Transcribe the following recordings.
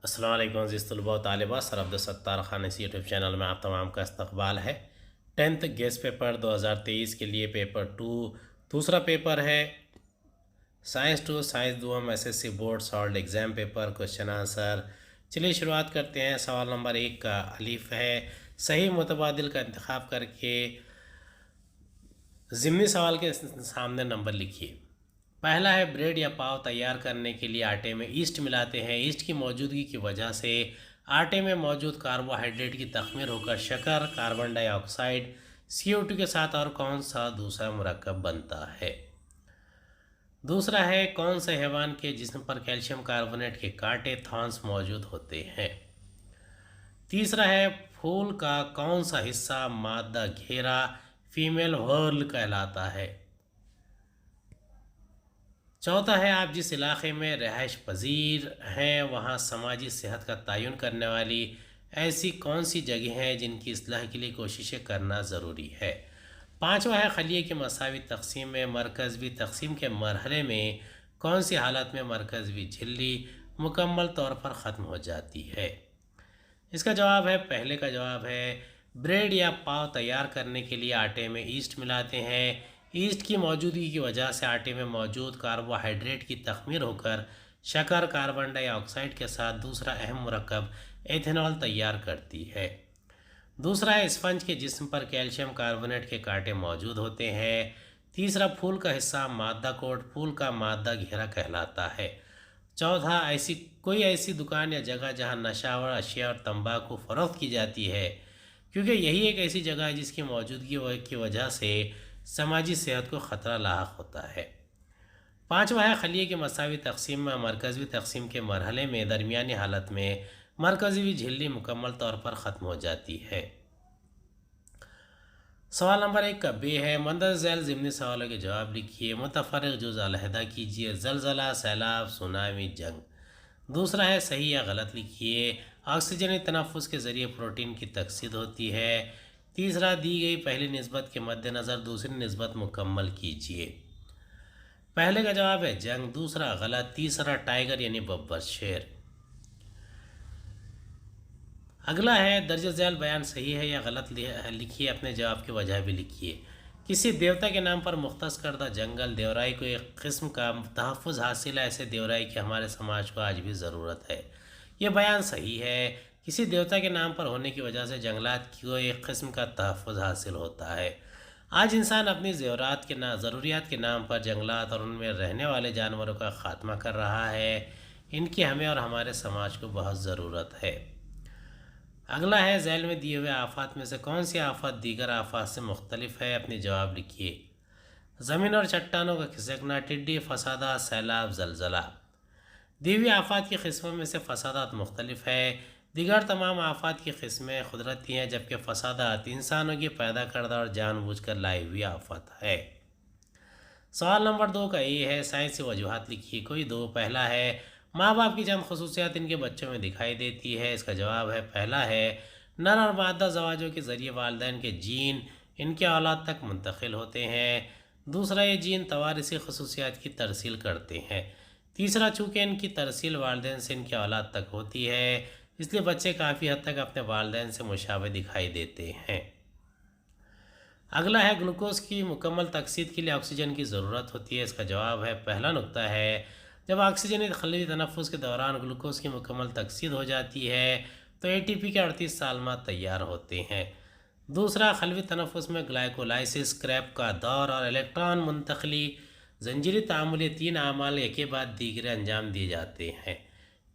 السلام علیکم عزیز طلباء و طالبات، سر عبدالستار خان اسی یوٹیوب چینل میں آپ تمام کا استقبال ہے۔ 10th گیس پیپر 2023 کے لیے پیپر 2 دوسرا پیپر ہے سائنس 2 سائنس دوم S S C board solved exam paper question answer. چلیے شروعات کرتے ہیں۔ سوال نمبر 1 کا الف ہے، صحیح متبادل کا انتخاب کر کے ضمنی سوال کے سامنے نمبر لکھیے۔ پہلا ہے بریڈ یا پاؤ تیار کرنے کے لیے آٹے میں ایسٹ ملاتے ہیں۔ ایسٹ کی موجودگی کی وجہ سے آٹے میں موجود کاربوہائیڈریٹ کی تخمیر ہو کر شکر، کاربن ڈائی آکسائڈ، CO2 کے ساتھ اور کون سا دوسرا مرکب بنتا ہے؟ دوسرا ہے کون سے حیوان کے جسم پر کیلشیم کاربونیٹ کے کانٹے تھارنس موجود ہوتے ہیں؟ تیسرا ہے پھول کا کون سا حصہ مادہ گھیرا فیمیل وھرل کہلاتا ہے؟ چوتھا ہے آپ جس علاقے میں رہائش پذیر ہیں وہاں سماجی صحت کا تعین کرنے والی ایسی کون سی جگہیں ہیں جن کی اصلاح کے لیے کوششیں کرنا ضروری ہے؟ پانچواں ہے خلیے کی مساوی تقسیم میں مرکزی تقسیم کے مرحلے میں کون سی حالت میں مرکزی جھلی مکمل طور پر ختم ہو جاتی ہے؟ اس کا جواب ہے، پہلے کا جواب ہے بریڈ یا پاؤ تیار کرنے کے لیے آٹے میں ایسٹ ملاتے ہیں۔ ایسٹ کی موجودگی کی وجہ سے آٹے میں موجود کاربوہائیڈریٹ کی تخمیر ہو کر شکر، کاربن ڈائی آکسائڈ کے ساتھ دوسرا اہم مرکب ایتھنول تیار کرتی ہے۔ دوسرا ہے اسفنج کے جسم پر کیلشیم کاربونیٹ کے کانٹے موجود ہوتے ہیں۔ تیسرا پھول کا حصہ مادہ کوٹ پھول کا مادہ گھیرا کہلاتا ہے۔ چوتھا کوئی ایسی دکان یا جگہ جہاں نشہ آور اشیاء اور تمباکو فروخت کی جاتی ہے، کیونکہ یہی ایک ایسی جگہ ہے جس کی موجودگی کی وجہ سے سماجی صحت کو خطرہ لاحق ہوتا ہے۔ پانچواں ہے خلیے کی مساوی تقسیم میں مرکزی تقسیم کے مرحلے میں درمیانی حالت میں مرکزی جھلی مکمل طور پر ختم ہو جاتی ہے۔ سوال نمبر 1 کا بے ہے، مندرجہ ذیل ضمنی سوالوں کے جواب لکھیے۔ متفرق جز علیحدہ کیجیے۔ زلزلہ، سیلاب، سونامی، جنگ۔ دوسرا ہے صحیح یا غلط لکھیے۔ آکسیجنی تنفس کے ذریعے پروٹین کی تکسید ہوتی ہے۔ تیسرا دی گئی پہلی نسبت کے مد نظر دوسری نسبت مکمل کیجیے۔ پہلے کا جواب ہے جنگ، دوسرا غلط، تیسرا ٹائیگر یعنی ببر شیر۔ اگلا ہے درج ذیل بیان صحیح ہے یا غلط لکھیے، اپنے جواب کی وجہ بھی لکھیے۔ کسی دیوتا کے نام پر مختص کردہ جنگل دیورائی کو ایک قسم کا تحفظ حاصل ہے، ایسے دیورائی کی ہمارے سماج کو آج بھی ضرورت ہے۔ یہ بیان صحیح ہے، کسی دیوتا کے نام پر ہونے کی وجہ سے جنگلات کو ایک قسم کا تحفظ حاصل ہوتا ہے۔ آج انسان اپنی ضروریات کے نام پر جنگلات اور ان میں رہنے والے جانوروں کا خاتمہ کر رہا ہے، ان کی ہمیں اور ہمارے سماج کو بہت ضرورت ہے۔ اگلا ہے ذیل میں دیے ہوئے آفات میں سے کون سی آفات دیگر آفات سے مختلف ہے، اپنے جواب لکھیے۔ زمین اور چٹانوں کا کھسکنا، ٹڈی، فسادات، سیلاب، زلزلہ۔ دی ہوئی آفات کی قسموں میں سے فسادات مختلف ہے، دیگر تمام آفات کی قسمیں قدرتی ہیں، جبکہ فسادات انسانوں کی پیدا کردہ اور جان بوجھ کر لائی ہوئی آفت ہے۔ سوال نمبر 2 کا یہ ہے، سائنسی وجوہات لکھیے۔ کوئی دو۔ پہلا ہے ماں باپ کی چند خصوصیات ان کے بچوں میں دکھائی دیتی ہے۔ اس کا جواب ہے پہلا ہے نر اور مادہ زواجوں کے ذریعے والدین کے جین ان کے اولاد تک منتقل ہوتے ہیں۔ دوسرا یہ جین توارثی خصوصیات کی ترسیل کرتے ہیں۔ تیسرا چونکہ ان کی ترسیل والدین سے ان کے اولاد تک ہوتی ہے، اس لیے بچے کافی حد تک اپنے والدین سے مشابہ دکھائی دیتے ہیں۔ اگلا ہے گلوکوز کی مکمل تکسید کے لیے آکسیجن کی ضرورت ہوتی ہے۔ اس کا جواب ہے پہلا نقطہ ہے جب آکسیجن خلوی تنفس کے دوران گلوکوز کی مکمل تکسید ہو جاتی ہے تو ATP کے 38 سالمات تیار ہوتے ہیں۔ دوسرا خلوی تنفس میں گلائکولائسس، کریب کا دور اور الیکٹران منتقلی زنجیری تعامل، یہ 3 اعمال ایک کے بعد دیگرے انجام دیے جاتے ہیں۔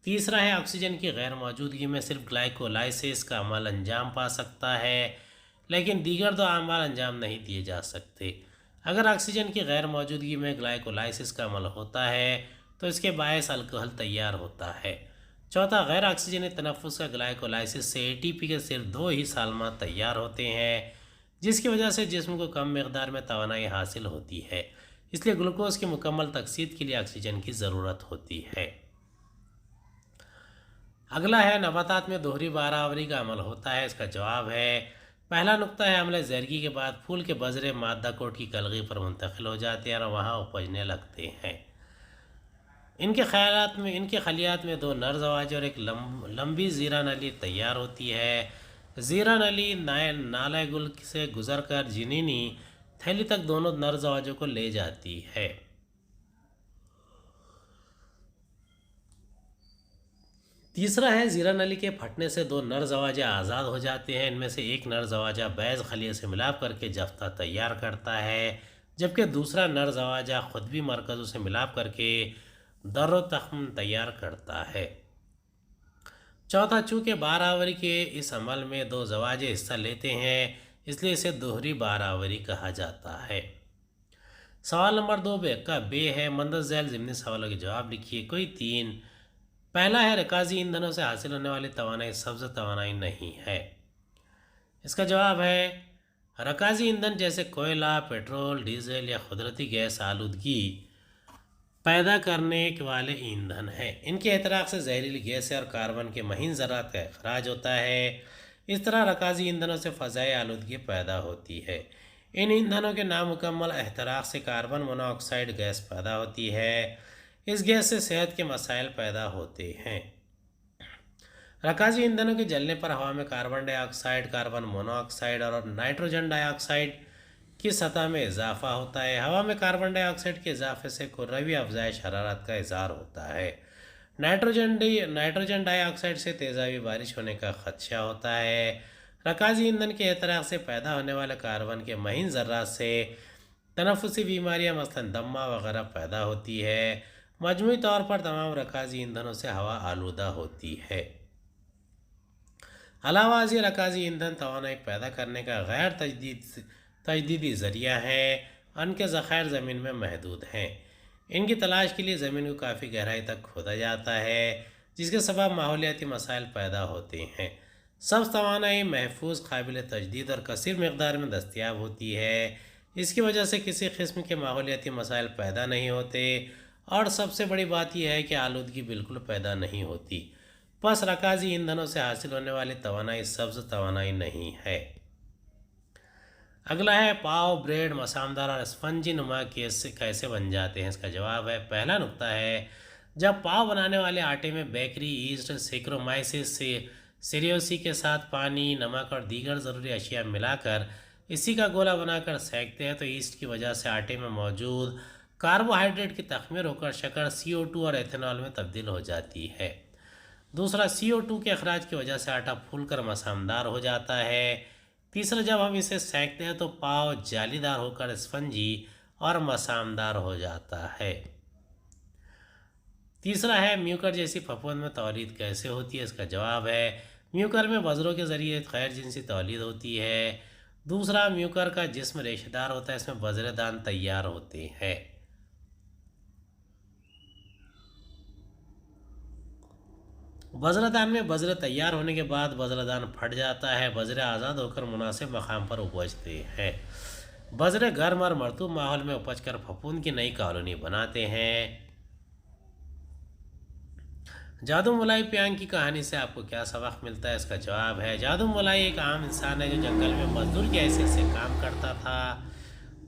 تیسرا ہے آکسیجن کی غیر موجودگی میں صرف گلائکولائسس کا عمل انجام پا سکتا ہے، لیکن دیگر 2 اعمال انجام نہیں دیے جا سکتے۔ اگر آکسیجن کی غیر موجودگی میں گلائکولائسس کا عمل ہوتا ہے تو اس کے باعث الکحل تیار ہوتا ہے۔ چوتھا غیر آکسیجنی تنفس کا گلائکولائسس سے ATP کے صرف 2 ہی سالمات تیار ہوتے ہیں، جس کی وجہ سے جسم کو کم مقدار میں توانائی حاصل ہوتی ہے، اس لیے گلوکوز کی مکمل تکسید کے لیے آکسیجن کی ضرورت ہوتی ہے۔ اگلا ہے نباتات میں دوہری بارآوری کا عمل ہوتا ہے۔ اس کا جواب ہے پہلا نقطہ ہے حملہ زیرگی کے بعد پھول کے بذرے مادہ کوٹ کی کلغی پر منتقل ہو جاتے ہیں اور وہاں اپجنے لگتے ہیں۔ ان کے خلیات میں دو نر زواجے اور ایک لمبی زیرہ نلی تیار ہوتی ہے۔ زیرہ نلی نالہ گل سے گزر کر جنینی تھیلی تک دونوں نر زواجوں کو لے جاتی ہے۔ تیسرا ہے زیرہ نلی کے پھٹنے سے دو نر زواجے آزاد ہو جاتے ہیں۔ ان میں سے ایک نر زواجہ بیض خلیے سے ملاپ کر کے جفتہ تیار کرتا ہے، جبکہ دوسرا نر زواجہ خود بھی مرکزوں سے ملاپ کر کے در و تخم تیار کرتا ہے۔ چوتھا، چونکہ بارآوری کے اس عمل میں دو زواجے حصہ لیتے ہیں اس لیے اسے دوہری بارآوری کہا جاتا ہے۔ سوال نمبر 2 کا بے ہے۔ مندرجہ ذیل ضمنی سوالوں کے جواب لکھیے۔ کوئی 3۔ پہلا ہے رکازی ایندھنوں سے حاصل ہونے والی توانائی سبز توانائی نہیں ہے۔ اس کا جواب ہے رکازی ایندھن جیسے کوئلہ، پیٹرول، ڈیزل یا قدرتی گیس آلودگی پیدا کرنے والے ایندھن ہیں۔ ان کے احتراق سے زہریلی گیسیں اور کاربن کے مہین ذرات کا اخراج ہوتا ہے۔ اس طرح رکازی ایندھنوں سے فضائی آلودگی پیدا ہوتی ہے۔ ان ایندھنوں کے نامکمل احتراق سے کاربن مونو آکسائڈ گیس پیدا ہوتی ہے۔ اس گیس سے صحت کے مسائل پیدا ہوتے ہیں۔ رکازی ایندھنوں کے جلنے پر ہوا میں carbon dioxide, carbon mono oxide اور نائٹروجن ڈائی آکسائڈ کی سطح میں اضافہ ہوتا ہے۔ ہوا میں کاربن ڈائی آکسائڈ کے اضافے سے کروی افزائش حرارت کا اظہار ہوتا ہے۔ نائٹروجن ڈائی آکسائڈ سے تیزابی بارش ہونے کا خدشہ ہوتا ہے۔ رکازی ایندھن کے احتراق سے پیدا ہونے والے کاربن کے مہین ذرات سے تنفسی بیماریاں مثلاً دمہ وغیرہ پیدا ہوتی ہے۔ مجموعی طور پر تمام رکازی ایندھنوں سے ہوا آلودہ ہوتی ہے۔ علاوہ ازیں رکازی ایندھن توانائی پیدا کرنے کا غیر تجدیدی ذریعہ ہے۔ ان کے ذخائر زمین میں محدود ہیں۔ ان کی تلاش کے لیے زمین کو کافی گہرائی تک کھودا جاتا ہے، جس کے سبب ماحولیاتی مسائل پیدا ہوتے ہیں۔ سبز توانائی محفوظ، قابل تجدید اور کثیر مقدار میں دستیاب ہوتی ہے۔ اس کی وجہ سے کسی قسم کے ماحولیاتی مسائل پیدا نہیں ہوتے، اور سب سے بڑی بات یہ ہے کہ آلودگی بالکل پیدا نہیں ہوتی۔ پس رکازی ایندھنوں سے حاصل ہونے والی توانائی سبز توانائی نہیں ہے۔ اگلا ہے پاؤ، بریڈ، مسامدار اور اسفنجی نما کیسے بن جاتے ہیں۔ اس کا جواب ہے پہلا نقطہ ہے جب پاؤ بنانے والے آٹے میں بیکری، ایسٹ، سیکرومائسس، سیریوسی کے ساتھ پانی، نمک اور دیگر ضروری اشیاء ملا کر اسی کا گولا بنا کر سینکتے ہیں تو ایسٹ کی وجہ سے آٹے میں موجود کاربوہائیڈریٹ کی تخمیر ہو کر شکر CO2 اور ایتھنول میں تبدیل ہو جاتی ہے۔ دوسرا، CO2 کے اخراج کی وجہ سے آٹا پھول کر مسامدار ہو جاتا ہے۔ تیسرا، جب ہم اسے سینکتے ہیں تو پاؤ جالی دار ہو کر اسفنجی اور مسامدار ہو جاتا ہے۔ تیسرا ہے میوکر جیسی پھپھوند میں تولید کیسے ہوتی ہے۔ اس کا جواب ہے میوکر میں بذروں کے ذریعے غیر جنسی تولید ہوتی ہے۔ دوسرا، میوکر کا جسم ریشہ دار ہوتا ہے، اس میں بذر دان تیار ہوتے ہیں۔ بذر دان میں بذر تیار ہونے کے بعد بذر دان پھٹ جاتا ہے، بذرے آزاد ہو کر مناسب مقام پر اپجتے ہیں۔ بذرے گرم اور مرطوب ماحول میں اپج کر پھپھوند کی نئی کالونی بناتے ہیں۔ جادو ملائی پیانگ کی کہانی سے آپ کو کیا سبق ملتا ہے۔ اس کا جواب ہے جادو ملائی ایک عام انسان ہے جو جنگل میں مزدور کی حیثیت سے کام کرتا تھا۔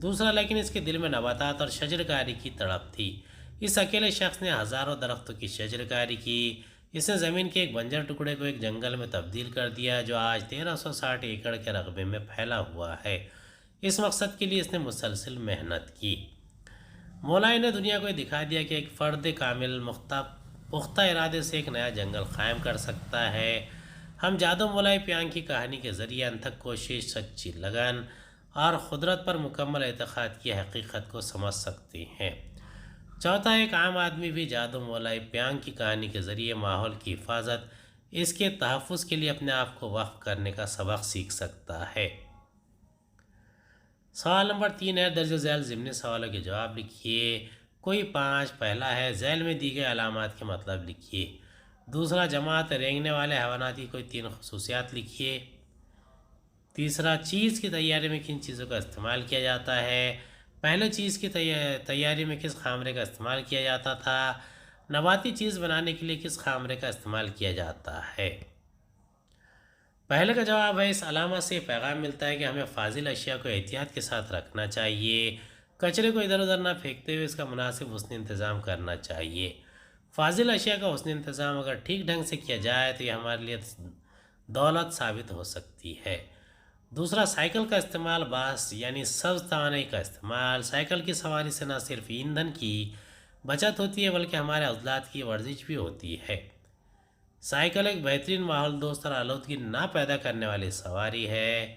دوسرا، لیکن اس کے دل میں نباتات اور شجرکاری کی تڑپ تھی۔ اس اکیلے شخص نے ہزاروں درختوں کی شجرکاری کی۔ اس نے زمین کے ایک بنجر ٹکڑے کو ایک جنگل میں تبدیل کر دیا جو آج 1360 ایکڑ کے رقبے میں پھیلا ہوا ہے۔ اس مقصد کے لیے اس نے مسلسل محنت کی۔ مولائی نے دنیا کو دکھا دیا کہ ایک فرد کامل پختہ ارادے سے ایک نیا جنگل قائم کر سکتا ہے۔ ہم جادو مولائی پیانگ کی کہانی کے ذریعے انتھک کوشش، سچی لگن اور قدرت پر مکمل اعتقاد کی حقیقت کو سمجھ سکتے ہیں۔ چوتھا، ایک عام آدمی بھی جادو مولائی پیانگ کی کہانی کے ذریعے ماحول کی حفاظت، اس کے تحفظ کے لیے اپنے آپ کو وقف کرنے کا سبق سیکھ سکتا ہے۔ سوال نمبر 3 ہے درج ذیل ضمنی سوالوں کے جواب لکھیے۔ کوئی 5۔ پہلا ہے ذیل میں دی گئی علامات کے مطلب لکھیے۔ دوسرا، جماعت رینگنے والے حیوانات کی کوئی 3 خصوصیات لکھیے۔ تیسرا، چیز کی تیاری میں کن چیزوں کا استعمال کیا جاتا ہے۔ پہلے چیز کی تیاری میں کس خامرے کا استعمال کیا جاتا تھا۔ نباتی چیز بنانے کے لیے کس خامرے کا استعمال کیا جاتا ہے۔ پہلے کا جواب ہے اس علامت سے پیغام ملتا ہے کہ ہمیں فاضل اشیاء کو احتیاط کے ساتھ رکھنا چاہیے۔ کچرے کو ادھر ادھر نہ پھینکتے ہوئے اس کا مناسب حسن انتظام کرنا چاہیے۔ فاضل اشیاء کا حسن انتظام اگر ٹھیک ڈھنگ سے کیا جائے تو یہ ہمارے لیے دولت ثابت ہو سکتی ہے۔ دوسرا، سائیکل کا استعمال باس یعنی سبز توانائی کا استعمال۔ سائیکل کی سواری سے نہ صرف ایندھن کی بچت ہوتی ہے بلکہ ہمارے عضلات کی ورزش بھی ہوتی ہے۔ سائیکل ایک بہترین ماحول دوست اور آلودگی نہ پیدا کرنے والی سواری ہے۔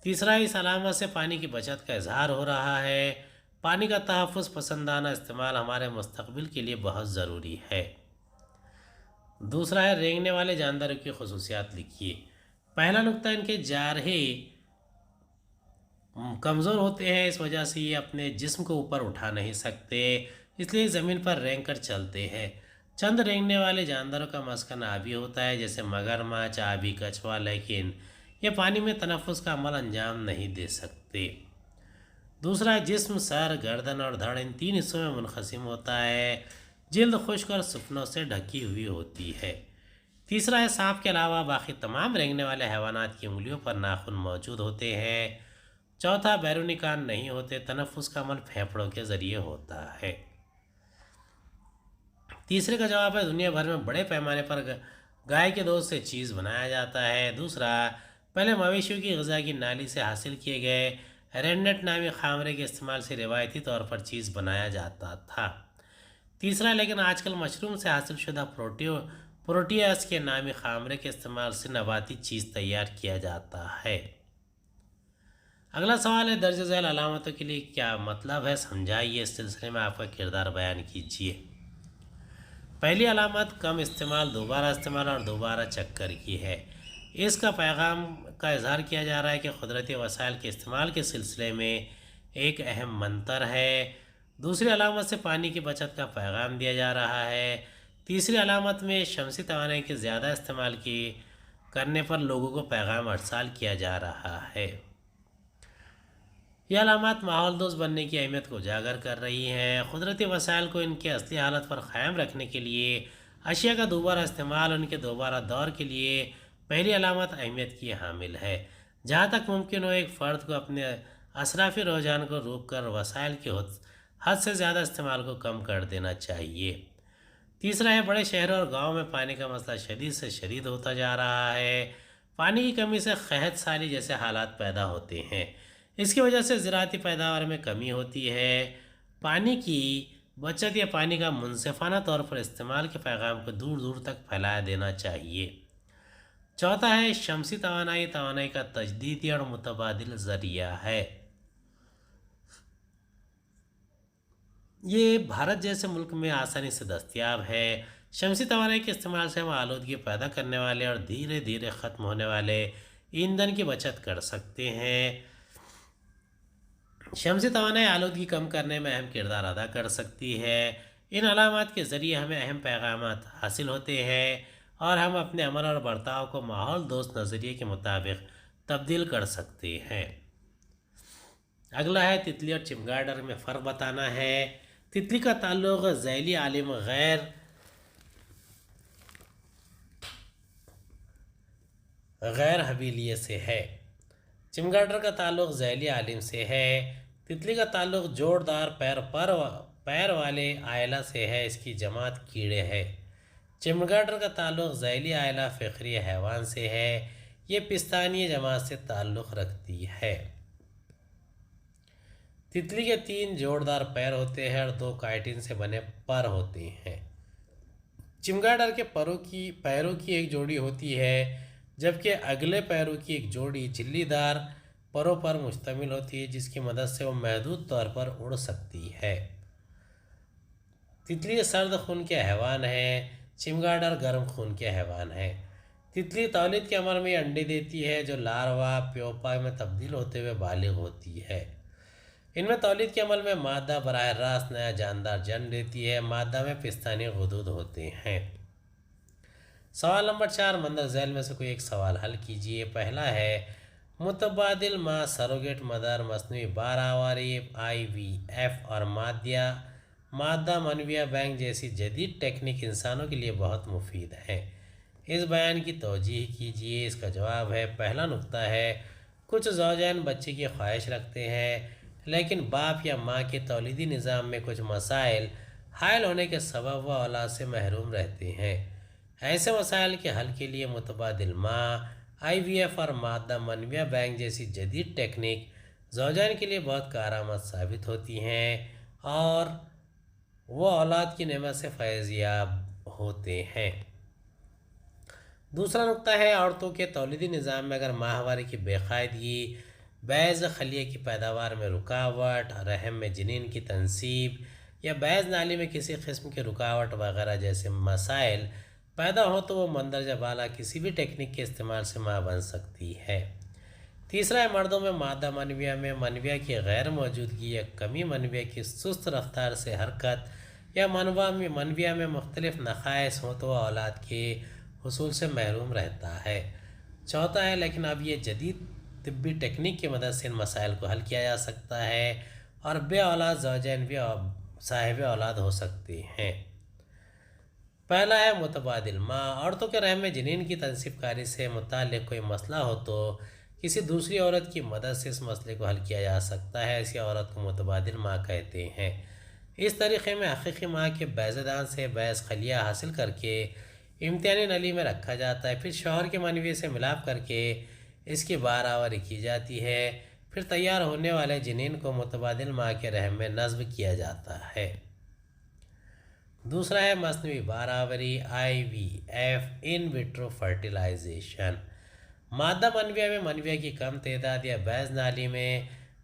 تیسرا، اس علامت سے پانی کی بچت کا اظہار ہو رہا ہے۔ پانی کا تحفظ پسندانہ استعمال ہمارے مستقبل کے لیے بہت ضروری ہے۔ دوسرا ہے رینگنے والے جانداروں کی خصوصیات لکھیے۔ پہلا نقطہ، ان کے جارحے کمزور ہوتے ہیں، اس وجہ سے یہ اپنے جسم کو اوپر اٹھا نہیں سکتے، اس لیے زمین پر رینگ کر چلتے ہیں۔ چند رینگنے والے جانداروں کا مسکن آبی ہوتا ہے جیسے مگرمچھ، آبی کچھوا، لیکن یہ پانی میں تنفس کا عمل انجام نہیں دے سکتے۔ دوسرا، جسم سر، گردن اور دھڑ ان تین حصوں میں منقسم ہوتا ہے۔ جلد خشک اور سفنوں سے ڈھکی ہوئی ہوتی ہے۔ تیسرا ہے سانپ کے علاوہ باقی تمام رینگنے والے حیوانات کی انگلیوں پر ناخن موجود ہوتے ہیں۔ چوتھا، بیرونی کان نہیں ہوتے، تنفس کا عمل پھیپھڑوں کے ذریعے ہوتا ہے۔ تیسرے کا جواب ہے دنیا بھر میں بڑے پیمانے پر گائے کے دودھ سے چیز بنایا جاتا ہے۔ دوسرا، پہلے مویشیوں کی غذا کی نالی سے حاصل کیے گئے رینڈٹ نامی خامرے کے استعمال سے روایتی طور پر چیز بنایا جاتا تھا۔ تیسرا، لیکن آج کل مشروم سے حاصل شدہ پروٹیاس کے نامی خامرے کے استعمال سے نباتی چیز تیار کیا جاتا ہے۔ اگلا سوال ہے درج ذیل علامتوں کے لیے کیا مطلب ہے، سمجھائیے، اس سلسلے میں آپ کا کردار بیان کیجیے۔ پہلی علامت کم استعمال، دوبارہ استعمال اور دوبارہ چکر کی ہے۔ اس کا پیغام کا اظہار کیا جا رہا ہے کہ قدرتی وسائل کے استعمال کے سلسلے میں ایک اہم منتر ہے۔ دوسری علامت سے پانی کی بچت کا پیغام دیا جا رہا ہے۔ تیسری علامت میں شمسی توانائی کے زیادہ استعمال کرنے پر لوگوں کو پیغام ارسال کیا جا رہا ہے۔ یہ علامات ماحول دوست بننے کی اہمیت کو اجاگر کر رہی ہیں۔ قدرتی وسائل کو ان کے اصلی حالت پر قائم رکھنے کے لیے اشیاء کا دوبارہ استعمال ان کے دوبارہ دور کے لیے پہلی علامت اہمیت کی حامل ہے۔ جہاں تک ممکن ہو ایک فرد کو اپنے اصرافی رجحان کو روک کر وسائل کے حد سے زیادہ استعمال کو کم کر دینا چاہیے۔ تیسرا ہے بڑے شہروں اور گاؤں میں پانی کا مسئلہ شدید سے شدید ہوتا جا رہا ہے۔ پانی کی کمی سے قحط سالی جیسے حالات پیدا ہوتے ہیں۔ اس کی وجہ سے زراعتی پیداوار میں کمی ہوتی ہے۔ پانی کی بچت یا پانی کا منصفانہ طور پر استعمال کے پیغام کو دور دور تک پھیلایا دینا چاہیے۔ چوتھا ہے شمسی توانائی کا تجدیدی اور متبادل ذریعہ ہے۔ یہ بھارت جیسے ملک میں آسانی سے دستیاب ہے۔ شمسی توانائی کے استعمال سے ہم آلودگی پیدا کرنے والے اور دھیرے دھیرے ختم ہونے والے ایندھن کی بچت کر سکتے ہیں۔ شمسی توانائی آلودگی کم کرنے میں اہم کردار ادا کر سکتی ہے۔ ان علامات کے ذریعے ہمیں اہم پیغامات حاصل ہوتے ہیں اور ہم اپنے عمل اور برتاؤ کو ماحول دوست نظریے کے مطابق تبدیل کر سکتے ہیں۔ اگلا ہے تتلی اور چمگاڈر میں فرق بتانا ہے۔ تتلی کا تعلق ذیلی عالم غیر حویلیے سے ہے۔ چمگاڈر کا تعلق ذیلی عالم سے ہے۔ تتلی کا تعلق جوڑدار پیر والے آئلہ سے ہے، اس کی جماعت کیڑے ہے۔ چمگاڈر کا تعلق ذیلی آئلہ فقری حیوان سے ہے، یہ پستانی جماعت سے تعلق رکھتی ہے۔ تتلی کے 3 جوڑدار پیر ہوتے ہیں اور 2 کائٹن سے بنے پر ہوتے ہیں۔ چمگاڈر کے پیروں کی ایک جوڑی ہوتی ہے جبکہ اگلے پیروں کی ایک جوڑی جھلی دار پروں پر مشتمل ہوتی ہے جس کی مدد سے وہ محدود طور پر اڑ سکتی ہے۔ تتلی سرد خون کے حیوان ہے، چمگاڈر گرم خون کے حیوان ہے۔ تتلی تولید کے عمل میں انڈے دیتی ہے جو لاروا پیوپا میں تبدیل ہوتے ہوئے بالغ ہوتی ہے۔ ان میں تولید کے عمل میں مادہ براہ راست نیا جاندار جنم دیتی ہے۔ مادہ میں پستانی غدود ہوتے ہیں۔ سوال نمبر 4، مندرجہ ذیل میں سے کوئی ایک سوال حل کیجیے۔ پہلا ہے متبادل ماں، سروگیٹ مدر، مصنوعی بار آواری IVF اور مادہ منویہ بینک جیسی جدید ٹیکنیک انسانوں کے لیے بہت مفید ہیں۔ اس بیان کی توجیہ کیجیے۔ اس کا جواب ہے پہلا نقطہ ہے کچھ زوجین بچے کی خواہش رکھتے ہیں لیکن باپ یا ماں کے تولیدی نظام میں کچھ مسائل حائل ہونے کے سبب وہ اولاد سے محروم رہتے ہیں۔ ایسے مسائل کے حل کے لیے متبادل ماں، IVF اور مادہ منویہ بینک جیسی جدید ٹیکنیک زوجین کے لیے بہت کارآمد ثابت ہوتی ہیں اور وہ اولاد کی نعمت سے فیض یاب ہوتے ہیں۔ دوسرا نقطہ ہے عورتوں کے تولیدی نظام میں اگر ماہواری کی بے قاعدگی، بعض خلیے کی پیداوار میں رکاوٹ، رحم میں جنین کی تنصیب یا بعض نالی میں کسی قسم کی رکاوٹ وغیرہ جیسے مسائل پیدا ہو تو وہ مندرجہ بالا کسی بھی ٹیکنیک کے استعمال سے ماں بن سکتی ہے۔ تیسرا ہے مردوں میں مادہ منویہ کی غیر موجودگی یا کمی، منویہ کی سست رفتار سے حرکت یا منویہ میں مختلف نقائص ہوں تو وہ اولاد کے حصول سے محروم رہتا ہے۔ چوتھا ہے لیکن اب یہ جدید طبی ٹیکنیک کی مدد سے ان مسائل کو حل کیا جا سکتا ہے اور بے اولاد زوجین بھی صاحب اولاد ہو سکتے ہیں۔ پہلا ہے متبادل ماں، عورتوں کے رحم میں جنین کی تنصیب کاری سے متعلق کوئی مسئلہ ہو تو کسی دوسری عورت کی مدد سے اس مسئلے کو حل کیا جا سکتا ہے۔ ایسی عورت کو متبادل ماں کہتے ہیں۔ اس طریقے میں حقیقی ماں کے بیضہ دان سے بعض خلیہ حاصل کر کے امتحانی نلی میں رکھا جاتا ہے، پھر شوہر کے منوی سے ملاپ کر کے اس کی بار آوری کی جاتی ہے، پھر تیار ہونے والے جنین کو متبادل ماں کے رحم میں نصب کیا جاتا ہے۔ دوسرا ہے مصنوعی بار آوری IVF ان ویٹرو فرٹیلائزیشن۔ مادہ منویہ کی کم تعداد یا بعض نالی میں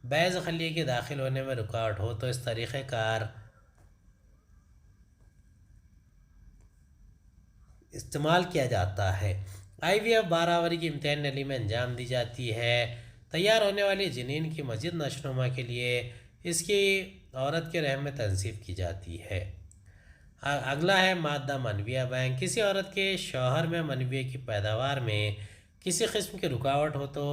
بعض خلیے کے داخل ہونے میں رکاوٹ ہو تو اس طریقہ کار استعمال کیا جاتا ہے۔ IVF بار آوری کی امتحان نلی میں انجام دی جاتی ہے۔ تیار ہونے والی جنین کی مزید نشو و نما کے لیے اس کی عورت کے رحم میں تنصیب کی جاتی ہے۔ اگلا ہے مادہ منویہ بینک۔ کسی عورت کے شوہر میں منویہ کی پیداوار میں کسی قسم کی رکاوٹ ہو تو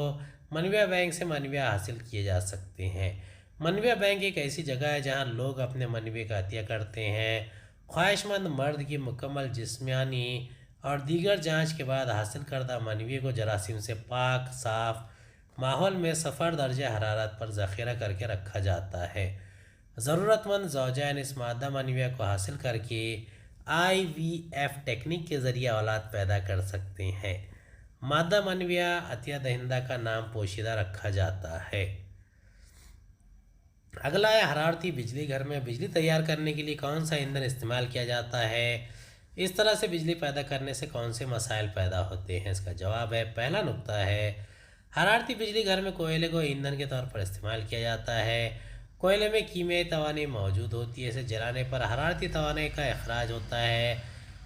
منویہ بینک سے منویہ حاصل کیے جا سکتے ہیں۔ منویہ بینک ایک ایسی جگہ ہے جہاں لوگ اپنے منویہ کا عطیہ کرتے ہیں۔ خواہش مند مرد کی مکمل جسمانی اور دیگر جانچ کے بعد حاصل کردہ منویہ کو جراثیم سے پاک صاف ماحول میں 0 درجہ حرارت پر ذخیرہ کر کے رکھا جاتا ہے۔ ضرورت مند زوجین اس مادہ منویہ کو حاصل کر کے IVF ٹیکنیک کے ذریعے اولاد پیدا کر سکتے ہیں۔ مادہ منویہ عطیہ دہندہ کا نام پوشیدہ رکھا جاتا ہے۔ اگلا ہے حرارتی بجلی۔ گھر میں بجلی تیار کرنے کے لیے کون سا ایندھن استعمال کیا جاتا ہے؟ اس طرح سے بجلی پیدا کرنے سے کون سے مسائل پیدا ہوتے ہیں؟ اس کا جواب ہے، پہلا نقطہ ہے حرارتی بجلی گھر میں کوئلے کو ایندھن کے طور پر استعمال کیا جاتا ہے۔ کوئلے میں کیمیائی توانائی موجود ہوتی ہے، اسے جلانے پر حرارتی توانائی کا اخراج ہوتا ہے۔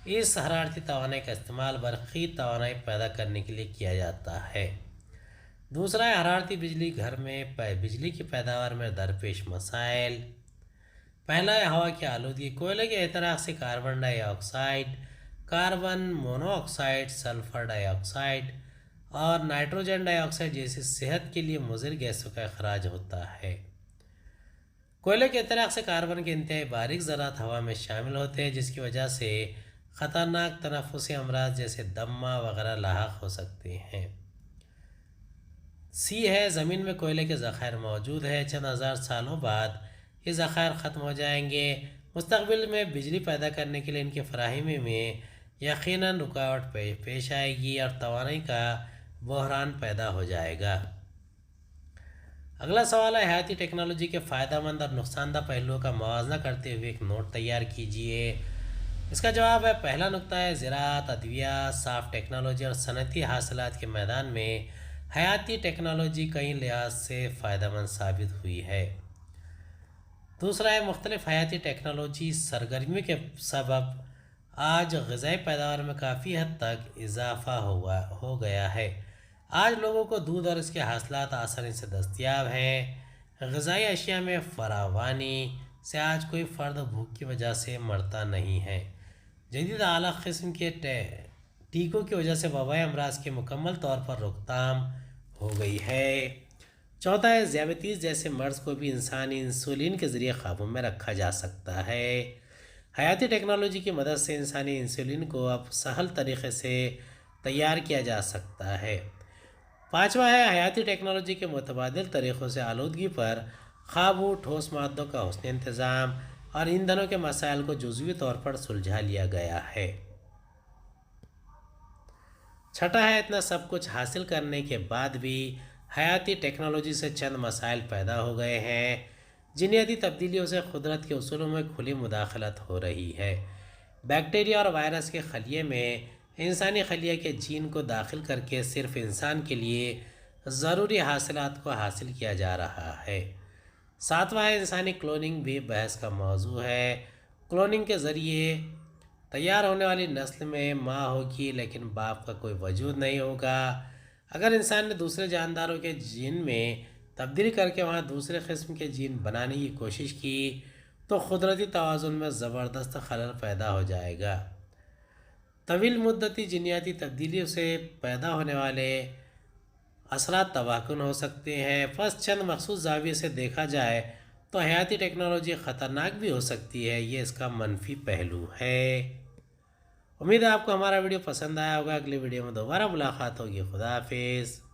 اس حرارتی توانائی کا استعمال برقی توانائی پیدا کرنے کے لیے کیا جاتا ہے۔ دوسرا ہے حرارتی بجلی گھر میں بجلی کی پیداوار میں درپیش مسائل۔ پہلا ہے ہوا کی آلودگی۔ کوئلے کے احتراق سے carbon dioxide, carbon monoxide, sulphur dioxide اور نائٹروجن ڈائی آکسائڈ جیسی صحت کے لیے مضر گیسوں کا اخراج ہوتا ہے۔ کوئلے کے احتراق سے کاربن کے انتہائی باریک ذرات ہوا میں شامل ہوتے ہیں، جس کی وجہ سے خطرناک تنفسی امراض جیسے دمہ وغیرہ لاحق ہو سکتے ہیں۔ سی ہے زمین میں کوئلے کے ذخائر موجود ہیں، چند ہزار سالوں بعد یہ ذخائر ختم ہو جائیں گے۔ مستقبل میں بجلی پیدا کرنے کے لیے ان کی فراہمی میں یقیناً رکاوٹ پیش آئے گی اور توانائی کا بحران پیدا ہو جائے گا۔ اگلا سوال ہے حیاتی ٹیکنالوجی کے فائدہ مند اور نقصان دہ پہلوؤں کا موازنہ کرتے ہوئے ایک نوٹ تیار کیجیے۔ اس کا جواب ہے، پہلا نقطہ ہے زراعت، ادویات، صاف ٹیکنالوجی اور صنعتی حاصلات کے میدان میں حیاتی ٹیکنالوجی کئی لحاظ سے فائدہ مند ثابت ہوئی ہے۔ دوسرا ہے مختلف حیاتی ٹیکنالوجی سرگرمیوں کے سبب آج غذائی پیداوار میں کافی حد تک اضافہ ہو گیا ہے۔ آج لوگوں کو دودھ اور اس کے حاصلات آسانی سے دستیاب ہیں۔ غذائی اشیاء میں فراوانی سے آج کوئی فرد بھوک کی وجہ سے مرتا نہیں ہے۔ جدید اعلیٰ قسم کے ٹیکوں کی وجہ سے وبائی امراض کی مکمل طور پر روک تھام ہو گئی ہے۔ چوتھا ہے ذیابیطس جیسے مرض کو بھی انسانی انسولین کے ذریعے قابو میں رکھا جا سکتا ہے۔ حیاتی ٹیکنالوجی کی مدد سے انسانی انسولین کو اب سہل طریقے سے تیار کیا جا سکتا ہے۔ پانچواں ہے حیاتی ٹیکنالوجی کے متبادل طریقوں سے آلودگی پر قابو، ٹھوس مادوں کا حسن انتظام، اور ایندھنوں کے مسائل کو جزوی طور پر سلجھا لیا گیا ہے۔ چھٹا ہے، اتنا سب کچھ حاصل کرنے کے بعد بھی حیاتی ٹیکنالوجی سے چند مسائل پیدا ہو گئے ہیں۔ جینیاتی تبدیلیوں سے قدرت کے اصولوں میں کھلی مداخلت ہو رہی ہے۔ بیکٹیریا اور وائرس کے خلیے میں انسانی خلیے کے جین کو داخل کر کے صرف انسان کے لیے ضروری حاصلات کو حاصل کیا جا رہا ہے۔ ساتواں ہے، انسانی کلوننگ بھی بحث کا موضوع ہے۔ کلوننگ کے ذریعے تیار ہونے والی نسل میں ماں ہوگی لیکن باپ کا کوئی وجود نہیں ہوگا۔ اگر انسان نے دوسرے جانداروں کے جین میں تبدیلی کر کے وہاں دوسرے قسم کے جین بنانے کی کوشش کی تو قدرتی توازن میں زبردست خلل پیدا ہو جائے گا۔ طویل مدتی جینیاتی تبدیلیوں سے پیدا ہونے والے اثرات تباہ کن ہو سکتے ہیں۔ بس چند مخصوص زاویے سے دیکھا جائے تو حیاتی ٹیکنالوجی خطرناک بھی ہو سکتی ہے، یہ اس کا منفی پہلو ہے۔ امید ہے آپ کو ہمارا ویڈیو پسند آیا ہوگا۔ اگلی ویڈیو میں دوبارہ ملاقات ہوگی۔ خدا حافظ۔